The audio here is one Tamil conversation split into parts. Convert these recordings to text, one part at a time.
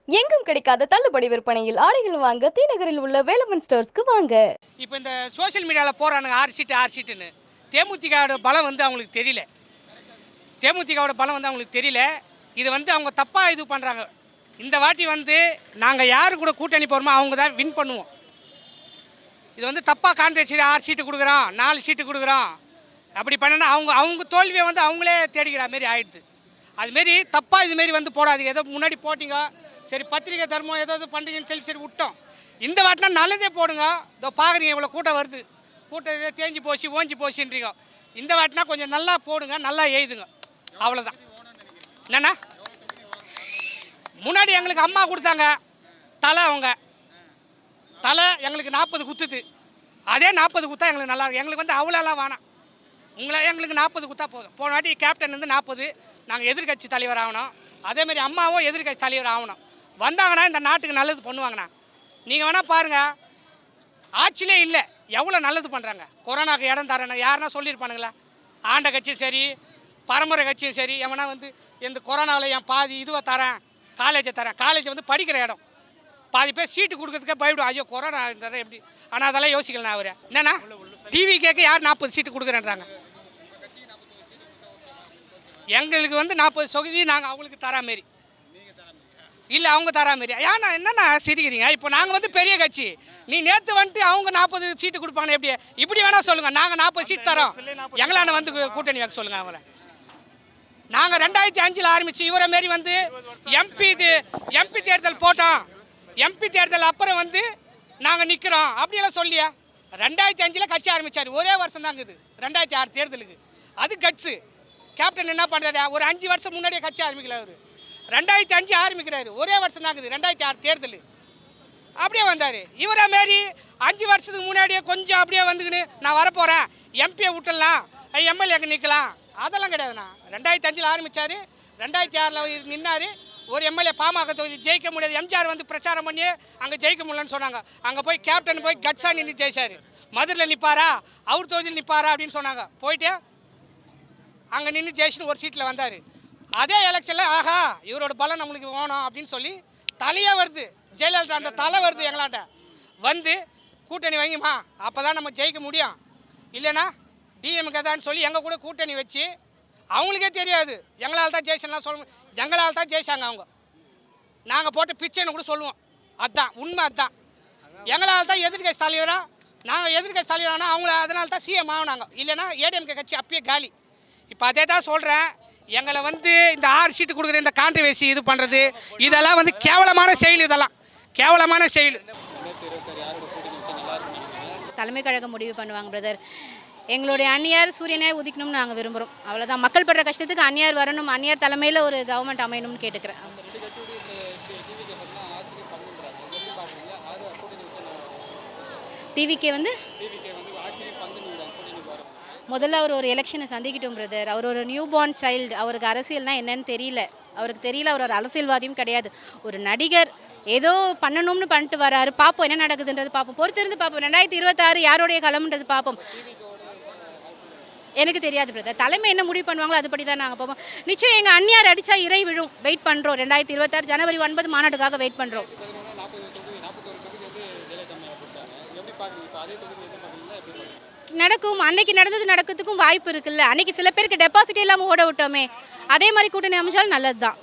எங்கும் கிடைக்காத தள்ளுபடி விற்பனையில் ஆடைகள் வாங்க தீநகரில் உள்ள வேலமன் ஸ்டோர்ஸ்க்கு வாங்க. இப்போ இந்த சோஷியல் மீடியாவில் போகிறானுங்க 6 சீட்டுன்னு. தேமுதிகவோட பலம் வந்து அவங்களுக்கு தெரியல. தேமுதிகவோட பலம் வந்து அவங்களுக்கு தெரியல. இது வந்து அவங்க தப்பாக இது பண்ணுறாங்க. இந்த வாட்டி வந்து நாங்கள் யார் கூட கூட்டணி போகிறோமோ அவங்க தான் வின் பண்ணுவோம். இது வந்து தப்பாக கான்ட்ரேட் 6 சீட்டு கொடுக்குறோம், 4 சீட்டு கொடுக்குறோம், அப்படி பண்ணனா அவங்க தோல்வியை வந்து அவங்களே தேடிக்கிற மாரி ஆயிடுது. அதுமாரி தப்பாக இதுமாரி வந்து போடாதீங்க. ஏதோ முன்னாடி போட்டிங்க, சரி பத்திரிக்கை தர்மம் ஏதோ பண்ணுறீங்கன்னு சொல்லி சரி விட்டோம். இந்த வாட்டினா நல்லதே போடுங்க. இதோ பார்க்குறீங்க இவ்வளோ கூட்டம் வருது, கூட்டம் தேஞ்சு போச்சு ஓஞ்சி போச்சுன்றீங்க. இந்த வாட்டினா கொஞ்சம் நல்லா போடுங்க, நல்லா எழுதுங்க, அவ்வளோதான். என்னண்ணா முன்னாடி எங்களுக்கு அம்மா கொடுத்தாங்க தலை, அவங்க தலை எங்களுக்கு 40 குத்துது. அதே 40 குத்தா எங்களுக்கு நல்லா இருக்கும். எங்களுக்கு வந்து அவ்வளோலாம் வேணாம். எங்களுக்கு 40 குத்தா போதும். போன வாட்டி கேப்டன் வந்து 40, நாங்கள் எதிர்கட்சி தலைவர் ஆகணும். அதேமாதிரி அம்மாவும் எதிர்கட்சி தலைவர் ஆகணும். வந்தாங்கன்னா இந்த நாட்டுக்கு நல்லது பண்ணுவாங்கண்ணா. நீங்கள் வேணால் பாருங்கள், ஆட்சியிலே இல்லை எவ்வளோ நல்லது பண்ணுறாங்க. கொரோனாவுக்கு இடம் தரேன்னு யாருன்னா சொல்லியிருப்பானுங்களா? ஆண்ட கட்சியும் சரி, பரம்பரை கட்சியும் சரி, எவனா வந்து இந்த கொரோனாவில் என் பாதி இதுவை தரேன், காலேஜை தரேன். காலேஜை வந்து படிக்கிற இடம், பாதி பேர் சீட்டு கொடுக்கறதுக்கே பயப்படும். ஐயோ கொரோனா தரேன் எப்படி. ஆனால் அதெல்லாம் யோசிக்கலாம். அவர் என்னன்னா டிவி கேட்க யார் 40 சீட்டு கொடுக்குறேன்றாங்க. எங்களுக்கு வந்து 40 தொகுதி நாங்கள் அவங்களுக்கு தரா மாரி இல்லை, அவங்க தரா மாரி. ஏன்னா என்னண்ணா சிரிக்கிறீங்க? இப்போ நாங்கள் வந்து பெரிய கட்சி, நீ நேற்று வந்துட்டு அவங்க 40 சீட்டு கொடுப்பாங்க எப்படி? இப்படி வேணால் சொல்லுங்கள். நாங்கள் 40 சீட் தரோம், எங்களான வந்து கூட்டணி வைக்க சொல்லுங்கள் அவங்கள. நாங்கள் 2005 ஆரம்பித்து இவரை மாரி வந்து எம்பி தேர்தல் போட்டோம். எம்பி தேர்தல் அப்புறம் வந்து நாங்கள் நிற்கிறோம் அப்படியெல்லாம் சொல்லியா? 2005 கட்சி ஆரம்பித்தார், ஒரே வருஷம் தாங்க இது 2006 தேர்தலுக்கு. அது கட்ஸு. கேப்டன் என்ன பண்ணுறாரு? ஒரு 5 வருஷம் முன்னாடியே கட்சி ஆரம்பிக்கல. அவர் 2005 ஆரம்பிக்கிறாரு, ஒரே வருஷம் தாங்குது 2006 தேர்தல். அப்படியே வந்தார். இவரை மாரி 5 வருஷத்துக்கு முன்னாடியே கொஞ்சம் அப்படியே வந்துக்கின்னு நான் வரப்போகிறேன், எம்பியை விட்டுடலாம், எம்எல்ஏக்கு நிற்கலாம், அதெல்லாம் கிடையாதுண்ணா. 2005 ஆரம்பித்தார், 2006 நின்னார். ஒரு எம்எல்ஏ பாமக தொகுதி ஜெயிக்க முடியாது. எம்ஜிஆர் வந்து பிரச்சாரம் பண்ணி அங்கே ஜெயிக்க முடியலன்னு சொன்னாங்க. அங்கே போய் கேப்டன் போய் கட்ஸாக நின்று ஜெயிச்சார். மதுரையில் நிற்பாரா, அவர் தொகுதியில் நிற்பாரா அப்படின்னு சொன்னாங்க. போயிட்டு அங்கே நின்று ஜெயிச்சுன்னு ஒரு சீட்டில் வந்தார். அதே எலெக்ஷனில் ஆஹா இவரோட பலம் நம்மளுக்கு வேணும் அப்படின்னு சொல்லி தலையாக வருது. ஜெயலலிதா அந்த தலை வருது எங்களாட்ட வந்து கூட்டணி வைங்கம்மா, அப்போ தான் நம்ம ஜெயிக்க முடியும், இல்லைன்னா டிஎம்கே தான் சொல்லி எங்கள் கூட கூட்டணி வச்சு அவங்களுக்கே தெரியாது எங்களால் தான் ஜெயிச்சலாம் சொல்ல. எங்களால் தான் ஜெயிச்சாங்க அவங்க. நாங்கள் போட்ட பிச்சைன்னு கூட சொல்லுவோம். அதுதான் உண்மை. அதுதான் எங்களால் தான் எதிர்கட்சி தலைவராக, நாங்கள் எதிர்கட்சி தலைவரானா அவங்கள அதனால தான் சிஎம் ஆகினாங்க. இல்லைன்னா ஏடிஎம்கே கட்சி அப்பயே காலி. இப்போ அதே தான் சொல்கிறேன். எங்களை வந்து இந்த 6 சீட்டு கொடுக்குற இந்த கான்ட்ரவர்சி இது பண்ணுறது, இதெல்லாம் வந்து கேவலமான செயல். இதெல்லாம் கேவலமான செயல். தலைமை கழகம் முடிவு பண்ணுவாங்க பிரதர். எங்களுடைய அந்நியார் சூரியனே உதிக்கணும்னு நாங்கள் விரும்புகிறோம். அவ்வளோதான். மக்கள் படுற கஷ்டத்துக்கு அந்நியார் வரணும், அந்நியார் தலைமையில் ஒரு கவர்மெண்ட் அமையணும்னு கேட்டுக்கிறேன். டிவிக்கே வந்து முதல்ல அவர் ஒரு எலெக்ஷனை சந்திக்கிட்டோம் பிரதர். அவர் ஒரு நியூ பார்ன் சைல்டு. அவருக்கு அரசியல்னால் என்னன்னு தெரியல. அவர் ஒரு அரசியல்வாதியும் கிடையாது. ஒரு நடிகர் ஏதோ பண்ணணும்னு பண்ணிட்டு வராரு. பார்ப்போம் என்ன நடக்குதுன்றது பார்ப்போம், பொறுத்திருந்து பார்ப்போம். 2026 யாருடைய களம்ன்றது பார்ப்போம். எனக்கு தெரியாது பிரதர். தலைமை என்ன முடிவு பண்ணுவாங்களோ அதுபடி தான் நாங்கள் போவோம். நிச்சயம் எங்கள் அந்நியார் அடித்தா இறை விழும். வெயிட் பண்ணுறோம். 2026 ஜனவரி 9 மாநாட்டுக்காக வெயிட் பண்ணுறோம். நடக்கும். அன்னைக்கு நடக்கிறதுக்கும் வாய்ப்பு இருக்குல்ல. அன்னைக்கு சில பேருக்கு டெபாசிட் இல்லாமல் ஓட விட்டோமே, அதே மாதிரி கூட்டணி அமைச்சாலும் நல்லது தான்.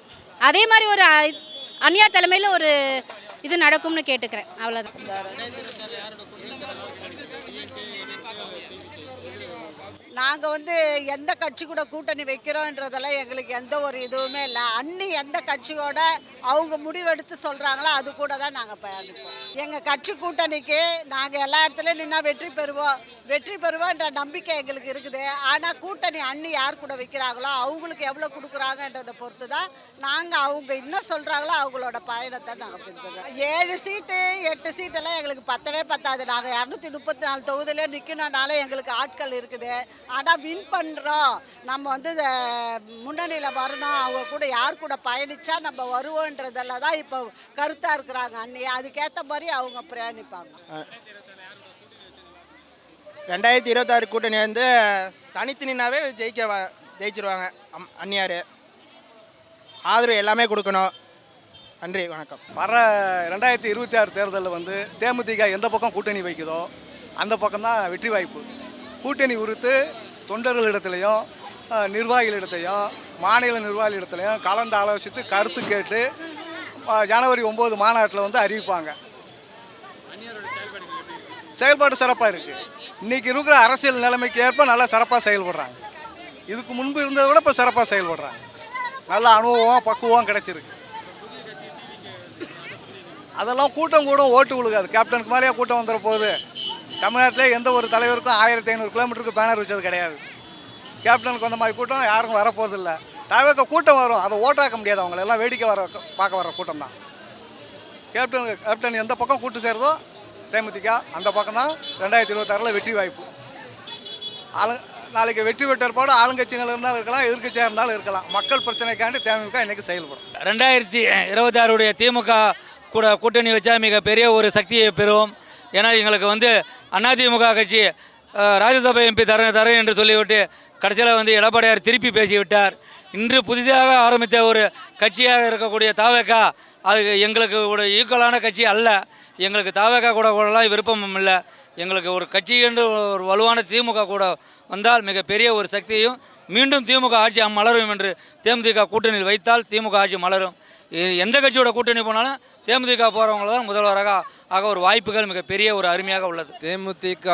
அதே மாதிரி ஒரு அந்நியார் தலைமையில் ஒரு இது நடக்கும்னு கேட்டுக்கிறேன். அவ்வளோதான். நாங்கள் வந்து எந்த கட்சி கூட கூட்டணி வைக்கிறோன்றதெல்லாம் எங்களுக்கு எந்த ஒரு இதுவுமே இல்லை. அன்னி எந்த கட்சியோட அவங்க முடிவெடுத்து சொல்கிறாங்களோ அது கூட தான் நாங்கள் பயணிப்போம். எங்கள் கட்சி கூட்டணிக்கு நாங்கள் எல்லா இடத்துலையும் நின்னா வெற்றி பெறுவோன்ற நம்பிக்கை எங்களுக்கு இருக்குது. ஆனால் கூட்டணி அன்னி யார் கூட வைக்கிறாங்களோ அவங்களுக்கு எவ்வளோ கொடுக்குறாங்கன்றதை பொறுத்து தான் நாங்கள் அவங்க என்ன சொல்கிறாங்களோ அவங்களோட பயணத்தை நாங்கள் பின்பற்றுறோம். 7 சீட்டு 8 சீட்டெல்லாம் எங்களுக்கு பத்தாது. நாங்கள் 234 தொகுதியிலே நிற்கணுன்னாலும் எங்களுக்கு ஆட்கள் இருக்குது. ஆனால் வின் பண்ணுறோம், நம்ம வந்து முன்னணியில் வரணும், அவங்க கூட யார் கூட பயணித்தா நம்ம வருவோன்றதெல்லாம் தான் இப்போ கருத்தாக இருக்கிறாங்க அன்னி. அதுக்கேற்ற மாதிரி அவங்க பிரயாணிப்பாங்க. 2026 கூட்டணி வந்து தனித்து நின்னாவே ஜெயிச்சிருவாங்க அந்நியார். ஆதரவு எல்லாமே கொடுக்கணும். நன்றி, வணக்கம். வர 2026 தேர்தலில் வந்து தேமுதிக எந்த பக்கம் கூட்டணி வைக்குதோ அந்த பக்கம் தான் வெற்றி வாய்ப்பு. கூட்டணி குறித்து தொண்டர்களிடத்துலையும் நிர்வாகிகளிடத்தையும் மாநில நிர்வாகிகளிடத்துலையும் கலந்து ஆலோசித்து கருத்து கேட்டு ஜனவரி 9 மாநாட்டில் வந்து அறிவிப்பாங்க. செயல்பாடு சிறப்பாக இருக்குது. இன்றைக்கி இருக்கிற அரசியல் நிலைமைக்கு ஏற்ப நல்லா சிறப்பாக செயல்படுறாங்க. இதுக்கு முன்பு இருந்ததை விட இப்போ சிறப்பாக செயல்படுறாங்க. நல்ல அனுபவம் பக்குவம் கிடச்சிருக்கு. அதெல்லாம் கூட்டம் கூட ஓட்டு விழுகாது. கேப்டனுக்கு மேலேயே கூட்டம் வந்துட போகுது. தமிழ்நாட்டிலே எந்த ஒரு தலைவருக்கும் 1500 கிலோமீட்டருக்கு பேனர் வச்சது கிடையாது. கேப்டனுக்கு வந்த மாதிரி கூட்டம் யாருக்கும் வரப்போகிறதில்ல. தலைவருக்கு கூட்டம் வரும், அதை ஓட்டாக்க முடியாது. அவங்களெல்லாம் வேடிக்கை பார்க்க வர கூட்டம் தான். கேப்டன் எந்த பக்கம் கூட்டு சேருதோ தேமுதிக அந்த பக்கம் தான் 2026 வெற்றி வாய்ப்பு. நாளைக்கு வெற்றி பெற்றற்பாடு ஆளுங்கட்சிகள் இருந்தாலும் இருக்கலாம், எதிர்கட்சியாக இருந்தாலும் இருக்கலாம். மக்கள் பிரச்சனைக்காண்டி தேமுதிக இன்றைக்கி செயல்படும். 2026 திமுக கூட கூட்டணி வச்சா மிகப்பெரிய ஒரு சக்தியை பெறுவோம். ஏன்னா எங்களுக்கு வந்து அதிமுக கட்சி ராஜ்யசபா எம்பி தரேன் என்று சொல்லிவிட்டு கடைசியில் வந்து எடப்பாடியார் திருப்பி பேசிவிட்டார். இன்று புதிதாக ஆரம்பித்த ஒரு கட்சியாக இருக்கக்கூடிய தாவேக அது எங்களுக்கு ஒரு ஈக்குவலான கட்சி அல்ல. எங்களுக்கு தாவேக கூடலாம் விருப்பமும் இல்லை. எங்களுக்கு ஒரு கட்சி என்று ஒரு வலுவான திமுக கூட வந்தால் மிகப்பெரிய ஒரு சக்தியையும் மீண்டும் திமுக ஆட்சி மலரும் என்று தேமுதிக கூட்டணியில் வைத்தால் திமுக ஆட்சி மலரும். எந்த கட்சியோட கூட்டணி போனாலும் தேமுதிக போகிறவங்கள தான் முதல்வராக ஆக ஒரு வாய்ப்புகள் மிகப்பெரிய ஒரு அருமையாக உள்ளது. தேமுதிக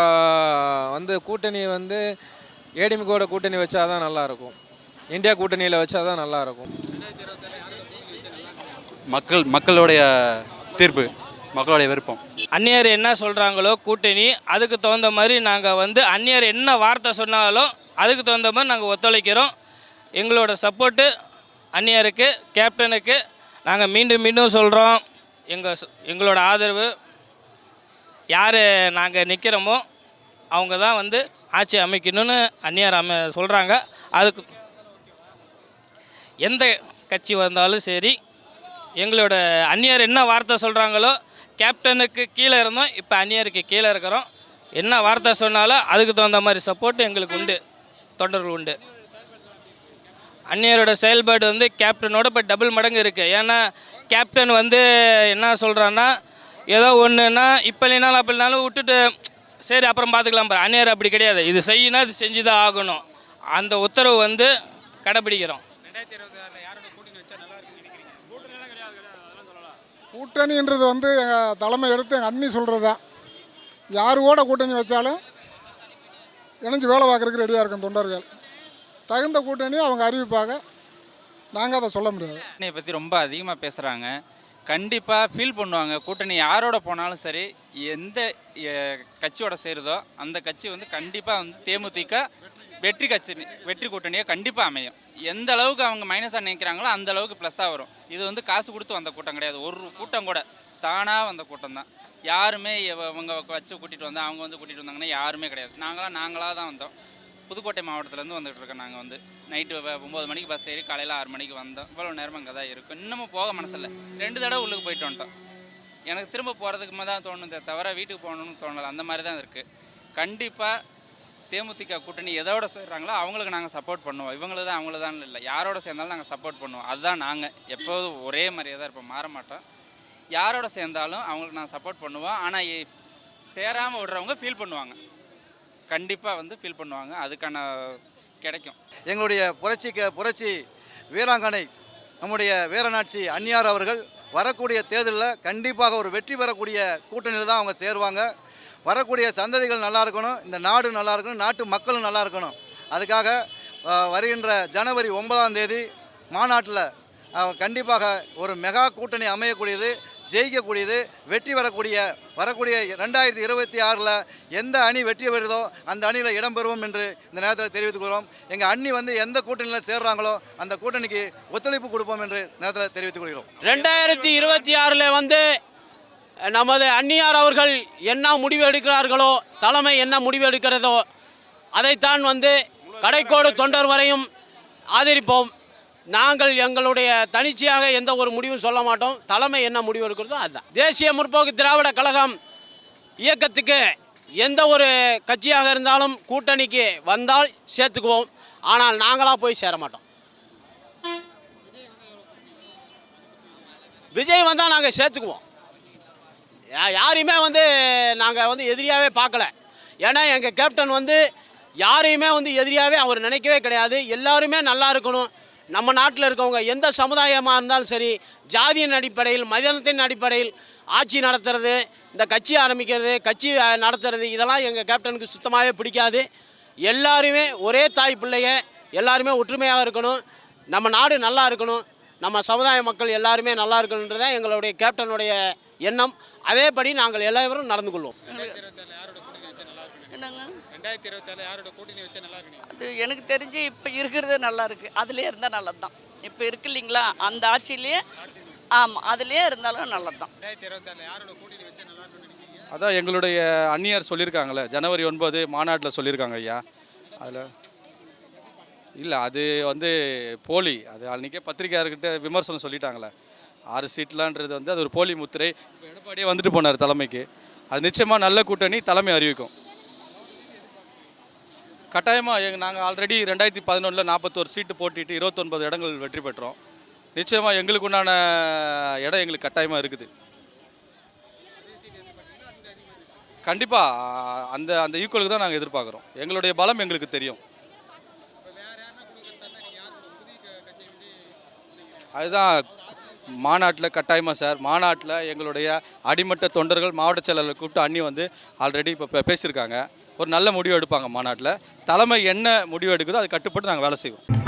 வந்து கூட்டணி வந்து ஏடிஎம்கோட கூட்டணி வச்சா தான் நல்லாயிருக்கும். இந்தியா கூட்டணியில் வச்சா தான் நல்லாயிருக்கும். மக்களுடைய தீர்ப்பு, மக்களுடைய விருப்பம். அந்நியர் என்ன சொல்கிறாங்களோ கூட்டணி அதுக்கு தகுந்த மாதிரி நாங்கள் வந்து அந்நியர் என்ன வார்த்தை சொன்னாலும் அதுக்கு தகுந்த மாதிரி நாங்கள் ஒத்துழைக்கிறோம். எங்களோட சப்போர்ட்டு அந்நியருக்கு, கேப்டனுக்கு நாங்கள் மீண்டும் மீண்டும் சொல்கிறோம். எங்களோட ஆதரவு யார் நாங்கள் நிற்கிறோமோ அவங்க தான் வந்து ஆட்சி அமைக்கணும்னு அந்நியர் சொல்கிறாங்க. அதுக்கு எந்த கட்சி வந்தாலும் சரி எங்களோட அந்நியர் என்ன வார்த்தை சொல்கிறாங்களோ கேப்டனுக்கு கீழே இருந்தோம், இப்போ அந்நியருக்கு கீழே இருக்கிறோம். என்ன வார்த்தை சொன்னாலும் அதுக்கு தகுந்த மாதிரி சப்போர்ட் எங்களுக்கு உண்டு, தொண்டர்கள் உண்டு. அந்நியரோட செயல்பாடு வந்து கேப்டனோட இப்போ டபுள் மடங்கு இருக்குது. ஏன்னா கேப்டன் வந்து என்ன சொல்கிறான்னா ஏதோ ஒன்றுன்னா இப்போ இல்லைனாலும் அப்படி இல்லைனாலும் விட்டுட்டு சரி அப்புறம் பார்த்துக்கலாம். அந்நியர் அப்படி கிடையாது. இது செய்யணும், இது செஞ்சு தான் ஆகணும். அந்த உத்தரவு வந்து கடைப்பிடிக்கிறோம். கூட்டணின்றது வந்து எங்கள் தலைமை எடுத்து எங்கள் அண்ணி சொல்கிறது தான். யார் கூட கூட்டணி வச்சாலும் இணைஞ்சு வேலை பார்க்குறதுக்கு ரெடியாக இருக்கும் தொண்டர்கள். தகுந்த கூட்டணி அவங்க அறிவிப்பாங்க, நாங்கள் அதை சொல்ல முடியாது. கூட்டணியை பற்றி ரொம்ப அதிகமாக பேசுகிறாங்க. கண்டிப்பாக ஃபீல் பண்ணுவாங்க. கூட்டணி யாரோட போனாலும் சரி, எந்த கட்சியோட சேருதோ அந்த கட்சி வந்து கண்டிப்பாக வந்து தேமுதிக வெற்றி கூட்டணியாக கண்டிப்பாக அமையும். எந்த அளவுக்கு அவங்க மைனஸாக நினைக்கிறாங்களோ அந்த அளவுக்கு ப்ளஸ்ஸாக வரும். இது வந்து காசு கொடுத்து வந்த கூட்டம் கிடையாது. ஒரு கூட்டம் கூட தானாக வந்த கூட்டம் தான். யாருமே அவங்க வச்சு கூட்டிகிட்டு வந்தால் அவங்க வந்து கூட்டிகிட்டு வந்தாங்கன்னா யாருமே கிடையாது. நாங்களாக தான் வந்தோம். புதுக்கோட்டை மாவட்டத்துலேருந்து வந்துகிட்டு இருக்கோம். நாங்கள் வந்து நைட்டு 9 மணிக்கு பஸ் ஏறி காலையில் 6 மணிக்கு வந்தோம். இவ்வளோ நேரம் அங்கே தான் இருக்கும். இன்னமும் போக மனசில்லை. 2 தடவை உள்ளுக்கு போயிட்டு வந்துட்டோம். எனக்கு திரும்ப போகிறதுக்கு தான் தோணுதே தவிர வீட்டுக்கு போகணுன்னு தோணலை. அந்த மாதிரி தான் இருக்குது. கண்டிப்பாக தேமுதிக கூட்டணி எதோட சேர்றாங்களோ அவங்களுக்கு நாங்கள் சப்போர்ட் பண்ணுவோம். இவங்களுக்கு தான் அவங்கள தான் இல்லை, யாரோட சேர்ந்தாலும் நாங்கள் சப்போர்ட் பண்ணுவோம். அதுதான் நாங்கள் எப்போதும் ஒரே மாதிரியே தான் இருப்போம், மாற மாட்டோம். யாரோட சேர்ந்தாலும் அவங்களுக்கு நாங்கள் சப்போர்ட் பண்ணுவோம். ஆனால் சேராமல் விடுறவங்க ஃபீல் பண்ணுவாங்க. கண்டிப்பாக வந்து ஃபீல் பண்ணுவாங்க. அதுக்கான கிடைக்கும். எங்களுடைய புரட்சி வீராங்கனை நம்முடைய வீரநாட்சி அந்நியார் அவர்கள் வரக்கூடிய தேர்தலில் கண்டிப்பாக ஒரு வெற்றி பெறக்கூடிய கூட்டணியில் தான் அவங்க சேருவாங்க. வரக்கூடிய சந்ததிகள் நல்லா இருக்கணும், இந்த நாடு நல்லா இருக்கணும், நாட்டு மக்களும் நல்லா இருக்கணும். அதுக்காக வருகின்ற ஜனவரி 9ஆம் தேதி மாநாட்டில் கண்டிப்பாக ஒரு மெகா கூட்டணி அமையக்கூடியது, ஜெயிக்கக்கூடியது, வெற்றி வரக்கூடிய 2026 எந்த அணி வெற்றி பெறுதோ அந்த அணியில் இடம்பெறுவோம் என்று இந்த நேரத்தில் தெரிவித்துக் கொள்கிறோம். எங்கள் அண்ணி வந்து எந்த கூட்டணியில் சேர்றாங்களோ அந்த கூட்டணிக்கு ஒத்துழைப்பு கொடுப்போம் என்று நேரத்தில் தெரிவித்துக் கொள்கிறோம். 2026 வந்து நமது அந்நியார் அவர்கள் என்ன முடிவு எடுக்கிறார்களோ, தலைமை என்ன முடிவு எடுக்கிறதோ அதைத்தான் வந்து கடைக்கோடு தொண்டர் வரையும் ஆதரிப்போம். நாங்கள் எங்களுடைய தனிச்சையாக எந்த ஒரு முடிவும் சொல்ல மாட்டோம். தலைமை என்ன முடிவு எடுக்கிறதோ அதுதான். தேசிய முற்போக்கு திராவிட கழகம் இயக்கத்துக்கு எந்த ஒரு கட்சியாக இருந்தாலும் கூட்டணிக்கு வந்தால் சேர்த்துக்குவோம். ஆனால் நாங்களாக போய் சேர மாட்டோம். விஜய் வந்தால் நாங்கள் சேர்த்துக்குவோம். யாரையுமே வந்து நாங்கள் வந்து எதிரியாகவே பார்க்கல. ஏன்னா எங்கள் கேப்டன் வந்து யாரையுமே வந்து எதிரியாகவே அவர் நினைக்கவே கிடையாது. எல்லாருமே நல்லா இருக்கணும். நம்ம நாட்டில் இருக்கவங்க எந்த சமுதாயமாக இருந்தாலும் சரி, ஜாதியின் அடிப்படையில் மதத்தின் அடிப்படையில் ஆட்சி நடத்துறது, இந்த கட்சி ஆரம்பிக்கிறது, கட்சி நடத்துறது, இதெல்லாம் எங்கள் கேப்டனுக்கு சுத்தமாகவே பிடிக்காது. எல்லாருமே ஒரே தாய் பிள்ளைங்க, எல்லாருமே ஒற்றுமையாக இருக்கணும், நம்ம நாடு நல்லா இருக்கணும், நம்ம சமுதாய மக்கள் எல்லாருமே நல்லா இருக்கணுன்றதான் எங்களுடைய கேப்டனுடைய எண்ணம். அதேபடி நாங்கள் எல்லாரும் நடந்து கொள்வோம். என்னங்க 2027 யாரோட கூட்டணி வச்சா நல்லா இருக்கு? அது எனக்கு தெரிஞ்சு இப்போ இருக்கிறது நல்லா இருக்குது. அதுலேயே இருந்தால் நல்லது தான். இப்போ இருக்கு இல்லைங்களா, அந்த ஆட்சியிலேயே. ஆமாம், அதுலேயே இருந்தாலும் நல்லது தான். 2027 யாரோட கூட்டணி வச்சா நல்லா இருக்குன்னு? அதான் எங்களுடைய அந்நியர் சொல்லியிருக்காங்களே, ஜனவரி 9 மாநாட்டில் சொல்லியிருக்காங்க ஐயா. அதில் இல்லை, அது வந்து போலி. அது அன்றைக்கே பத்திரிகையாளர்கிட்ட விமர்சனம் சொல்லிட்டாங்களே, 6 சீட்லான்றது வந்து அது ஒரு போலி முத்திரை. இப்போ எடப்பாடியே வந்துட்டு போனார் தலைமைக்கு. அது நிச்சயமாக நல்ல கூட்டணி தலைமை அறிவிக்கும். கட்டாயமாக நாங்கள் ஆல்ரெடி 2011 41 சீட்டு போட்டிட்டு 29 இடங்கள் வெற்றி பெற்றோம். நிச்சயமாக எங்களுக்கு உண்டான இடம் எங்களுக்கு கட்டாயமாக இருக்குது. கண்டிப்பாக அந்த அந்த ஈக்குவலுக்கு தான் நாங்கள் எதிர்பார்க்குறோம். எங்களுடைய பலம் எங்களுக்கு தெரியும். அதுதான் மாநாட்டில் கட்டாயமாக சார், மாநாட்டில் எங்களுடைய அடிமட்ட தொண்டர்கள் மாவட்ட செயலாளர் கூப்பிட்டு அண்ணி வந்து ஆல்ரெடி இப்போ பேசியிருக்காங்க. ஒரு நல்ல முடிவு எடுப்பாங்க மாநாட்டில். தலைமை என்ன முடிவு எடுக்குதோ அது கட்டுப்பட்டு நாங்கள் வேலை செய்வோம்.